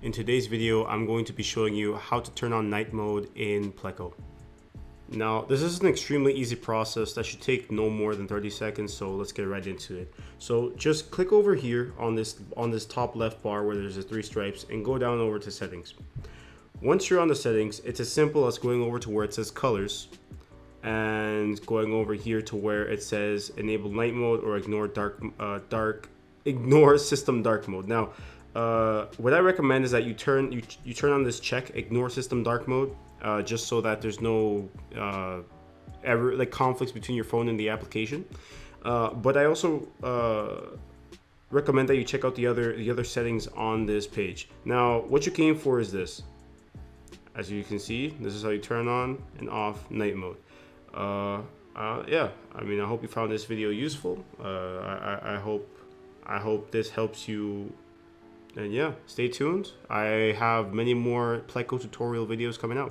In today's video, I'm going to be showing you how to turn on night mode in Pleco. Now, this is an extremely easy process that should take no more than 30 seconds, so let's get right into it. So just click over here on this top left bar where there's the three stripes and go down over to settings. Once you're on the settings, it's as simple as going over to where it says colors and going over here to where it says enable night mode or ignore ignore system dark mode. Now, what I recommend is that you turn on this check, ignore system dark mode, just so that there's no conflicts between your phone and the application. But I also recommend that you check out the other settings on this page. Now, what you came for is this. As you can see, this is how you turn on and off night mode. Yeah, I mean, I hope you found this video useful. I hope this helps you. And yeah, stay tuned. I have many more Pleco tutorial videos coming out.